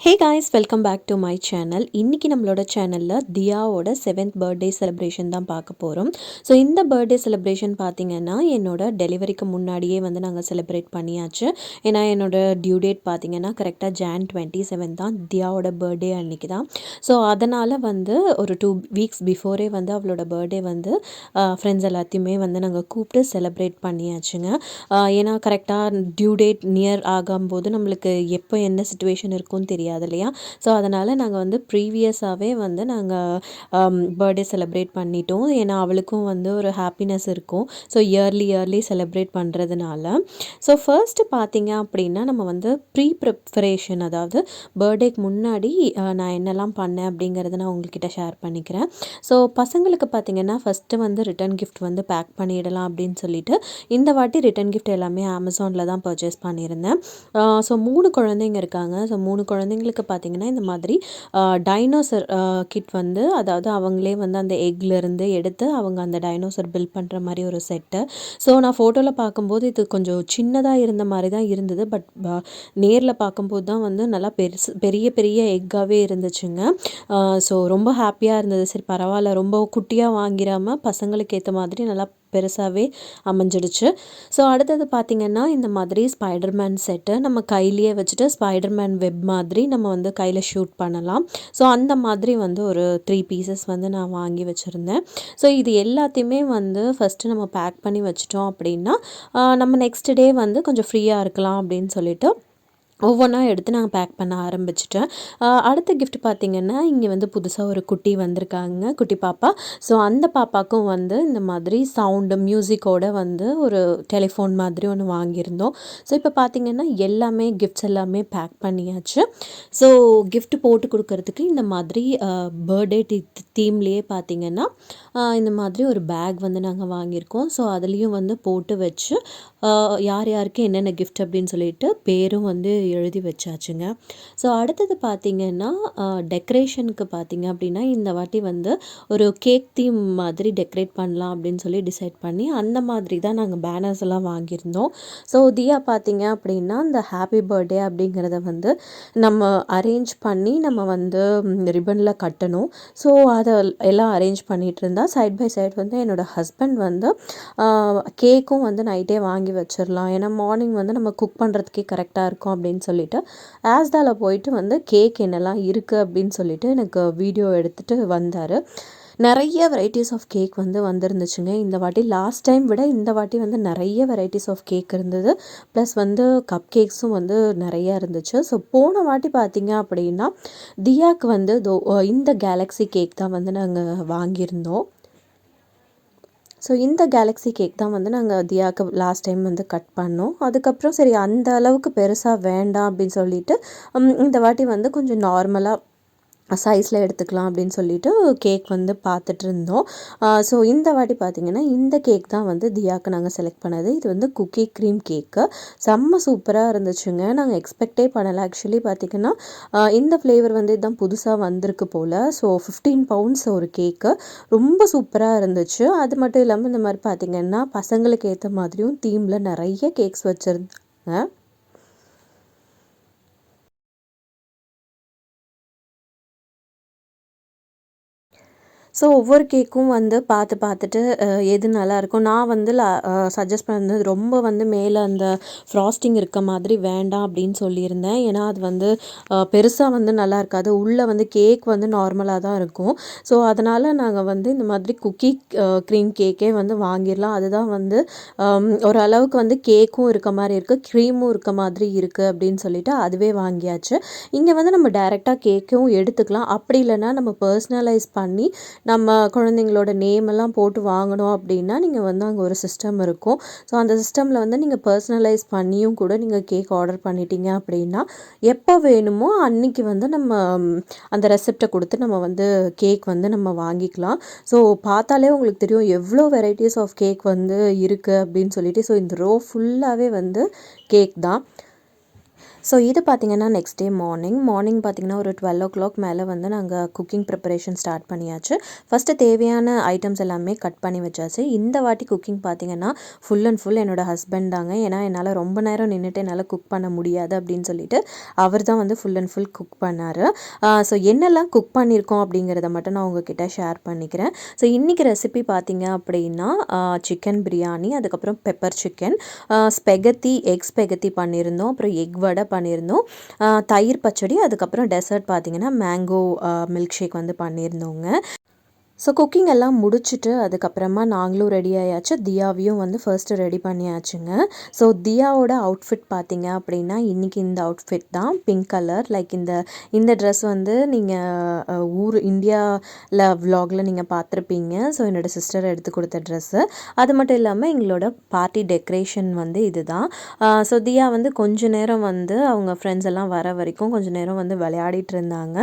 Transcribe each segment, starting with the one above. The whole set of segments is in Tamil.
Hey guys, welcome back to my channel. இன்றைக்கி நம்மளோட சேனலில் தியாவோட 7th பர்த்டே செலிப்ரேஷன் தான் பார்க்க போகிறோம். ஸோ இந்த பர்த்டே செலிப்ரேஷன் பார்த்திங்கன்னா என்னோட டெலிவரிக்கு முன்னாடியே வந்து நாங்கள் செலிப்ரேட் பண்ணியாச்சு. ஏன்னா என்னோடய டியூ டேட் பார்த்திங்கன்னா கரெக்டாக Jan 27 தான் தியாவோட பர்த்டே அன்றைக்கி தான். ஸோ அதனால் வந்து ஒரு 2 வீக்ஸ் பிஃபோரே வந்து அவளோட பர்த்டே வந்து ஃப்ரெண்ட்ஸ் எல்லாத்தையுமே வந்து நாங்கள் கூப்பிட்டு செலிப்ரேட் பண்ணியாச்சுங்க. ஏன்னா கரெக்டாக டியூ டேட் நியர் ஆகும்போது நம்மளுக்கு எப்போ என்ன சுச்சுவேஷன் இருக்கும்னு தெரியாது இல்லையா. ஸோ அதனால் நாங்கள் வந்து ப்ரீவியஸாகவே வந்து நாங்கள் பர்த்டே செலிப்ரேட் பண்ணிட்டோம். ஏன்னா அவளுக்கும் வந்து ஒரு ஹாப்பினஸ் இருக்கும். ஸோ இயர்லி செலிப்ரேட் பண்ணுறதுனால. ஸோ ஃபர்ஸ்ட்டு பார்த்திங்க அப்படின்னா நம்ம வந்து ப்ரிப்ரேஷன், அதாவது பர்த்டேக்கு முன்னாடி நான் என்னெல்லாம் பண்ணேன் அப்படிங்கிறத நான் உங்கள்கிட்ட ஷேர் பண்ணிக்கிறேன். ஸோ பசங்களுக்கு பார்த்திங்கன்னா ஃபஸ்ட்டு வந்து ரிட்டன் கிஃப்ட் வந்து பேக் பண்ணிடலாம் அப்படின்னு சொல்லிட்டு இந்த வாட்டி ரிட்டன் கிஃப்ட் எல்லாமே அமேசானில் தான் பர்ச்சேஸ் பண்ணியிருந்தேன். ஸோ 3 குழந்தைங்க இருக்காங்க. ஸோ 3 குழந்தைங்களுக்கு பார்த்திங்கன்னா இந்த மாதிரி டைனோசர் கிட் வந்து, அதாவது அவங்களே வந்து அந்த எக்லேருந்து எடுத்து அவங்க அந்த டைனோசர் பில்ட் பண்ணுற மாதிரி ஒரு செட்டு. ஸோ நான் ஃபோட்டோவில் பார்க்கும்போது இது கொஞ்சம் சின்னதாக இருந்த மாதிரி தான் இருந்தது. பட் நேரில் பார்க்கும்போது தான் வந்து நல்லா பெரிய எக்காகவே இருந்துச்சுங்க. ஸோ ரொம்ப ஹாப்பியாக இருந்தது. சரி பரவாயில்ல, ரொம்ப குட்டியாக வாங்கிடாமல் பசங்களுக்கு ஏற்ற மாதிரி நல்லா பெருசாகவே அமைஞ்சிடுச்சு. ஸோ அடுத்தது பார்த்திங்கன்னா இந்த மாதிரி ஸ்பைடர்மேன் செட்டு நம்ம கையிலேயே வச்சுட்டு ஸ்பைடர்மேன் வெப் மாதிரி நம்ம வந்து கையில் ஷூட் பண்ணலாம். ஸோ அந்த மாதிரி வந்து ஒரு 3 பீசஸ் வந்து நான் வாங்கி வச்சுருந்தேன். ஸோ இது எல்லாத்தையுமே வந்து ஃபஸ்ட்டு நம்ம பேக் பண்ணி வச்சிட்டோம் அப்படின்னா நம்ம நெக்ஸ்ட் டே வந்து கொஞ்சம் ஃப்ரீயாக இருக்கலாம் அப்படின்னு சொல்லிட்டு ஒவ்வொன்றா எடுத்து நாங்கள் பேக் பண்ண ஆரம்பிச்சிட்டேன். அடுத்த கிஃப்ட் பார்த்திங்கன்னா இங்கே வந்து புதுசாக ஒரு குட்டி வந்திருக்காங்க, குட்டி பாப்பா. ஸோ அந்த பாப்பாவுக்கும் வந்து இந்த மாதிரி சவுண்டு மியூசிக்கோடு வந்து ஒரு டெலிஃபோன் மாதிரி ஒன்று வாங்கியிருந்தோம். ஸோ இப்போ பார்த்திங்கன்னா எல்லாமே கிஃப்ட்ஸ் எல்லாமே பேக் பண்ணியாச்சு. ஸோ கிஃப்ட் போட்டு கொடுக்கறதுக்கு இந்த மாதிரி பர்த்டே தீம்லேயே பார்த்திங்கன்னா இந்த மாதிரி ஒரு பேக் வந்து நாங்கள் வாங்கியிருக்கோம். ஸோ அதுலேயும் வந்து போட்டு வச்சு யார் யாருக்கு என்னென்ன கிஃப்ட் அப்படின்னு சொல்லிட்டு பேரும் வந்து எழுதி வச்சாச்சுங்க. ஸோ அடுத்தது பார்த்திங்கன்னா டெக்கரேஷனுக்கு பார்த்திங்க அப்படின்னா இந்த வாட்டி வந்து ஒரு கேக் தீம் மாதிரி டெக்கரேட் பண்ணலாம் அப்படின்னு சொல்லி டிசைட் பண்ணி அந்த மாதிரி தான் நாங்கள் பேனர்ஸ் எல்லாம் வாங்கியிருந்தோம். ஸோ தியா பார்த்திங்க அப்படின்னா இந்த ஹாப்பி பர்த்டே அப்படிங்கிறத வந்து நம்ம அரேஞ்ச் பண்ணி நம்ம வந்து ரிப்பனில் கட்டணும். ஸோ அதை எல்லாம் அரேஞ்ச் பண்ணிகிட்டு இருந்தால் சைட் பை சைட் வந்து என்னோடய ஹஸ்பண்ட் வந்து கேக்கும் வந்து நைட்டே வாங்கி வச்சிடலாம். ஏன்னா மார்னிங் வந்து நம்ம குக் பண்ணுறதுக்கே கரெக்டாக இருக்கும் அப்படின்னு சொல்லிட்டு ஆஸ்டாவில் போயிட்டு வந்து கேக் என்னெல்லாம் இருக்குது அப்படின்னு சொல்லிட்டு எனக்கு வீடியோ எடுத்துகிட்டு வந்தார். நிறைய வெரைட்டிஸ் ஆஃப் கேக் வந்து வந்துருந்துச்சுங்க. இந்த வாட்டி லாஸ்ட் டைம் விட இந்த வாட்டி வந்து நிறைய வெரைட்டிஸ் ஆஃப் கேக் இருந்தது. ப்ளஸ் வந்து கப் கேக்ஸும் வந்து நிறையா இருந்துச்சு. ஸோ போன வாட்டி பார்த்திங்க அப்படின்னா தியாக்கு வந்து இந்த கேலக்ஸி கேக் தான் வந்து நாங்கள் வாங்கியிருந்தோம். ஸோ இந்த கேலக்ஸி கேக் தான் வந்து நாங்கள் தியாவுக்கு லாஸ்ட் டைம் வந்து கட் பண்ணோம். அதுக்கப்புறம் சரி அந்த அளவுக்கு பெருசாக வேண்டாம் அப்படின்னு சொல்லிட்டு இந்த வாட்டி வந்து கொஞ்சம் நார்மலாக சைஸில் எடுத்துக்கலாம் அப்படின்னு சொல்லிட்டு கேக் வந்து பார்த்துட்டு இருந்தோம். ஸோ இந்த வாட்டி பார்த்திங்கன்னா இந்த கேக் தான் வந்து தியாவுக்கு நாங்கள் செலக்ட் பண்ணது. இது வந்து குக்கி க்ரீம் கேக்கு. செம்ம சூப்பராக இருந்துச்சுங்க. நாங்கள் எக்ஸ்பெக்டே பண்ணலை. ஆக்சுவலி பார்த்திங்கன்னா இந்த ஃப்ளேவர் வந்து இதுதான் புதுசாக வந்திருக்கு போல். ஸோ 15 பவுண்ட்ஸ் ஒரு கேக்கு ரொம்ப சூப்பராக இருந்துச்சு. அது மட்டும் இல்லாமல் இந்த மாதிரி பார்த்திங்கன்னா பசங்களுக்கு ஏற்ற மாதிரியும் தீமில் நிறைய கேக்ஸ் வச்சுருந்தாங்க. ஸோ ஒவ்வொரு கேக்கும் வந்து பார்த்துட்டு எது நல்லாயிருக்கும். நான் வந்து சஜஸ்ட் பண்ணது ரொம்ப வந்து மேலே அந்த ஃப்ராஸ்டிங் இருக்க மாதிரி வேண்டாம் அப்படின்னு சொல்லியிருந்தேன். ஏன்னா அது வந்து பெருசாக வந்து நல்லா இருக்காது. உள்ளே வந்து கேக் வந்து நார்மலாக தான் இருக்கும். ஸோ அதனால் நாங்கள் வந்து இந்த மாதிரி குக்கி க்ரீம் கேக்கே வந்து வாங்கிடலாம். அதுதான் வந்து ஓரளவுக்கு வந்து கேக்கும் இருக்க மாதிரி இருக்குது, க்ரீமும் இருக்க மாதிரி இருக்குது அப்படின்னு சொல்லிட்டு அதுவே வாங்கியாச்சு. இங்கே வந்து நம்ம டைரெக்டாக கேக்கும் எடுத்துக்கலாம். அப்படி இல்லைன்னா நம்ம பர்சனலைஸ் பண்ணி நம்ம குழந்தைங்களோட நேம் எல்லாம் போட்டு வாங்கணும் அப்படின்னா நீங்கள் வந்து அங்கே ஒரு சிஸ்டம் இருக்கும். ஸோ அந்த சிஸ்டமில் வந்து நீங்கள் பர்சனலைஸ் பண்ணியும் கூட நீங்கள் கேக் ஆர்டர் பண்ணிட்டீங்க அப்படின்னா எப்போ வேணுமோ அன்றைக்கி வந்து நம்ம அந்த ரெசிப்டை கொடுத்து நம்ம வந்து கேக் வந்து நம்ம வாங்கிக்கலாம். ஸோ பார்த்தாலே உங்களுக்கு தெரியும் எவ்வளோ வெரைட்டிஸ் ஆஃப் கேக் வந்து இருக்குது அப்படின்னு சொல்லிட்டு. ஸோ இந்த ரோ ஃபுல்லாகவே வந்து கேக் தான். ஸோ இது பார்த்திங்கன்னா நெக்ஸ்ட் டே மார்னிங் பார்த்திங்கன்னா ஒரு 12 மேலே வந்து நாங்கள் குக்கிங் ப்ரிப்பரேஷன் ஸ்டார்ட் பண்ணியாச்சு. ஃபஸ்ட்டு தேவையான ஐட்டம்ஸ் எல்லாமே கட் பண்ணி வச்சாச்சு. இந்த வாட்டி குக்கிங் பார்த்திங்கன்னா ஃபுல் அண்ட் ஃபுல் என்னோடய ஹஸ்பண்ட் தாங்க. ஏன்னா என்னால் ரொம்ப நேரம் நின்றுட்டு என்னால் குக் பண்ண முடியாது அப்படின்னு சொல்லிட்டு அவர் தான் வந்து ஃபுல் அண்ட் ஃபுல் குக் பண்ணார். ஸோ என்னெல்லாம் குக் பண்ணியிருக்கோம் அப்படிங்கிறத மட்டும் நான் உங்ககிட்ட ஷேர் பண்ணிக்கிறேன். ஸோ இன்றைக்கி ரெசிபி பார்த்திங்க அப்படின்னா சிக்கன் பிரியாணி, அதுக்கப்புறம் பெப்பர் சிக்கன், ஸ்பெகத்தி எக் ஸ்பெகத்தி பண்ணியிருந்தோம், அப்புறம் எக் வடை பண்ணியிருந்தோம், தயிர் பச்சடி, அதுக்கப்புறம் டெசர்ட் பார்த்திங்கன்னா மேங்கோ மில்க் ஷேக் வந்து பண்ணியிருந்தோங்க. ஸோ குக்கிங் எல்லாம் முடிச்சுட்டு அதுக்கப்புறமா நாங்களும் ரெடி ஆயாச்சு. தியாவையும் வந்து ஃபர்ஸ்ட்டு ரெடி பண்ணியாச்சுங்க. ஸோ தியாவோட அவுட்ஃபிட் பார்த்திங்க அப்படின்னா இன்றைக்கி இந்த அவுட்ஃபிட் தான், பிங்க் கலர். லைக் இந்த ட்ரெஸ் வந்து நீங்கள் இந்தியாவில் விலாகில் நீங்கள் பார்த்துருப்பீங்க. ஸோ என்னோடய சிஸ்டர் எடுத்து கொடுத்த ட்ரெஸ்ஸு. அது மட்டும் இல்லாமல் எங்களோட பார்ட்டி டெக்கரேஷன் வந்து இது தான். ஸோ தியா வந்து கொஞ்ச நேரம் வந்து அவங்க ஃப்ரெண்ட்ஸ் எல்லாம் வர வரைக்கும் கொஞ்சம் நேரம் வந்து விளையாடிட்டு இருந்தாங்க.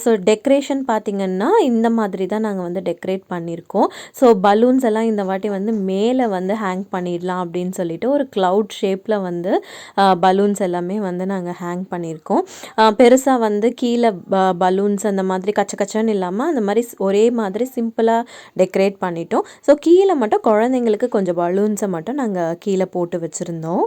ஸோ டெக்கரேஷன் பார்த்திங்கன்னா இந்த மாதிரி தான் நாங்கள் வந்து டெக்கரேட் பண்ணியிருக்கோம். ஸோ பலூன்ஸ் எல்லாம் இந்த வாட்டி வந்து மேலே வந்து ஹேங் பண்ணிடலாம் அப்படின்னு சொல்லிட்டு ஒரு க்ளவுட் ஷேப்பில் வந்து பலூன்ஸ் எல்லாமே வந்து நாங்கள் ஹேங் பண்ணியிருக்கோம். பெருசாக வந்து கீழே பலூன்ஸ் அந்த மாதிரி கச்சன்னு இல்லாமல் அந்த மாதிரி ஒரே மாதிரி சிம்பிளாக டெக்கரேட் பண்ணிட்டோம். ஸோ கீழே மட்டும் குழந்தைங்களுக்கு கொஞ்சம் பலூன்ஸை மட்டும் நாங்கள் கீழே போட்டு வச்சுருந்தோம்.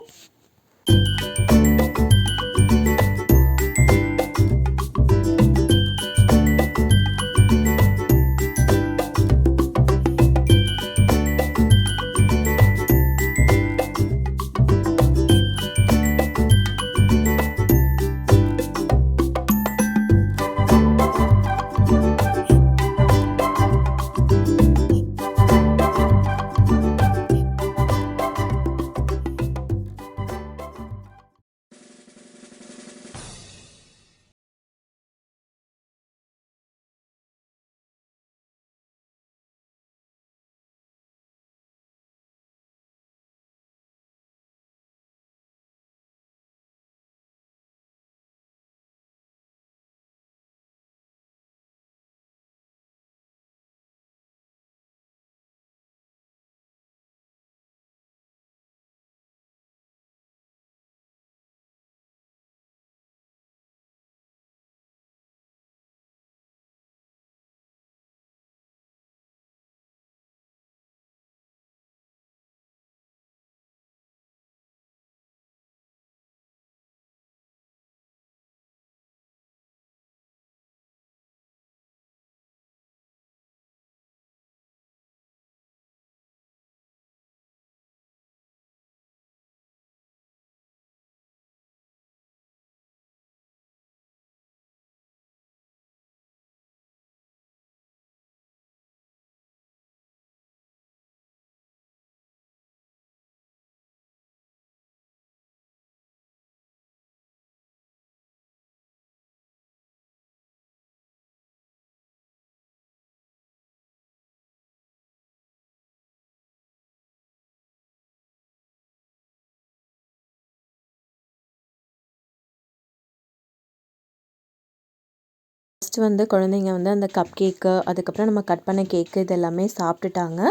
ஃபஸ்ட்டு வந்து குழந்தைங்க வந்து அந்த கப் கேக்கு, அதுக்கப்புறம் நம்ம கட் பண்ண கேக்கு இது எல்லாமே சாப்பிட்டுட்டாங்க.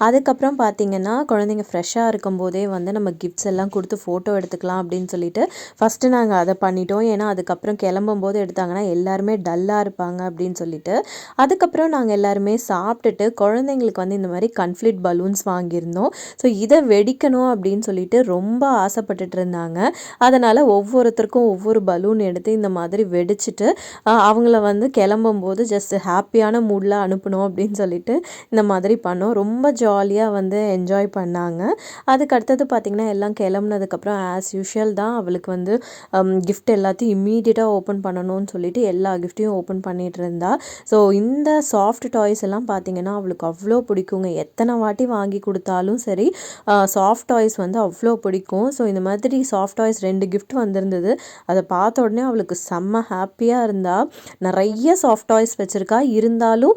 அதுக்கப்புறம் பார்த்திங்கன்னா குழந்தைங்க ஃப்ரெஷ்ஷாக இருக்கும்போதே வந்து நம்ம கிஃப்ட்ஸ் எல்லாம் கொடுத்து ஃபோட்டோ எடுத்துக்கலாம் அப்படின்னு சொல்லிட்டு ஃபஸ்ட்டு நாங்கள் அதை பண்ணிட்டோம். ஏன்னா அதுக்கப்புறம் கிளம்பும்போது எடுத்தாங்கன்னா எல்லாருமே டல்லாக இருப்பாங்க அப்படின்னு சொல்லிட்டு. அதுக்கப்புறம் நாங்கள் எல்லாருமே சாப்பிட்டுட்டு குழந்தைங்களுக்கு வந்து இந்த மாதிரி கன்ஃப்ளிட் பலூன்ஸ் வாங்கியிருந்தோம். ஸோ இதை வெடிக்கணும் அப்படின்னு சொல்லிட்டு ரொம்ப ஆசைப்பட்டுட்டு இருந்தாங்க. அதனால் ஒவ்வொருத்தருக்கும் ஒவ்வொரு பலூன் எடுத்து இந்த மாதிரி வெடிச்சிட்டு அவங்கள வந்து கிளம்பும்போது ஜஸ்ட் ஹாப்பியான மூடில் அனுப்பணும் அப்படின்னு சொல்லிட்டு இந்த மாதிரி பண்ணோம். ரொம்ப ஜாலியாக வந்து என்ஜாய் பண்ணாங்க. அதுக்கு அடுத்தது பார்த்திங்கன்னா எல்லாம் கிளம்புனதுக்கப்புறம் ஆஸ் யூஷுவல் தான் அவளுக்கு வந்து கிஃப்ட் எல்லாத்தையும் இம்மீடியட்டாக ஓப்பன் பண்ணணும்னு சொல்லிட்டு எல்லா கிஃப்ட்டையும் ஓப்பன் பண்ணிகிட்டு இருந்தா. ஸோ இந்த சாஃப்ட் டாய்ஸ் எல்லாம் பார்த்திங்கன்னா அவளுக்கு அவ்வளோ பிடிக்குங்க. எத்தனை வாட்டி வாங்கி கொடுத்தாலும் சரி சாஃப்ட் டாய்ஸ் வந்து அவ்வளோ பிடிக்கும். ஸோ இந்த மாதிரி சாஃப்ட் டாய்ஸ் 2 கிஃப்ட் வந்திருந்தது. அதை பார்த்த உடனே அவளுக்கு செம்ம ஹாப்பியாக இருந்தா. நிறைய நிறைய சாஃப்ட் டாய்ஸ் வச்சுருக்கா. இருந்தாலும்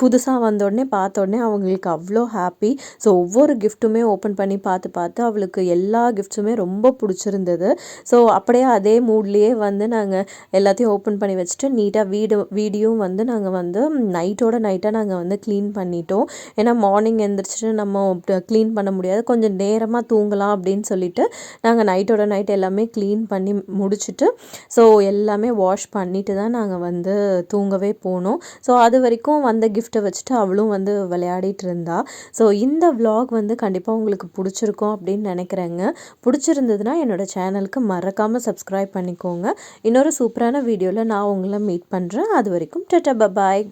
புதுசாக வந்தோடனே பார்த்த உடனே அவங்களுக்கு அவ்வளோ ஹாப்பி. ஸோ ஒவ்வொரு கிஃப்ட்டுமே ஓப்பன் பண்ணி பார்த்து பார்த்து அவளுக்கு எல்லா கிஃப்ட்ஸுமே ரொம்ப பிடிச்சிருந்தது. ஸோ அப்படியே அதே மூட்லேயே வந்து நாங்கள் எல்லாத்தையும் ஓப்பன் பண்ணி வச்சுட்டு நீட்டாக வீடியும் வந்து நாங்கள் வந்து நைட்டாக நாங்கள் வந்து க்ளீன் பண்ணிட்டோம். ஏன்னா மார்னிங் எழுந்திரிச்சிட்டு நம்ம க்ளீன் பண்ண முடியாது, கொஞ்சம் நேரமாக தூங்கலாம் அப்படின்னு சொல்லிட்டு நாங்கள் நைட் எல்லாமே க்ளீன் பண்ணி முடிச்சுட்டு ஸோ எல்லாமே வாஷ் பண்ணிட்டு தான் நாங்கள் வந்து தூங்கவே போனோம். ஸோ அது வரைக்கும் வந்த கிஃப்ட்டை வச்சுட்டு அவளும் வந்து விளையாடிட்டு இருந்தா. ஸோ இந்த vlog வந்து கண்டிப்பாக உங்களுக்கு பிடிச்சிருக்கும் அப்படின்னு நினைக்கிறேங்க. பிடிச்சிருந்ததுன்னா என்னோடய சேனலுக்கு மறக்காமல் சப்ஸ்கிரைப் பண்ணிக்கோங்க. இன்னொரு சூப்பரான வீடியோவில் நான் உங்களை மீட் பண்ணுறேன். அது வரைக்கும் டாடா பபாய்.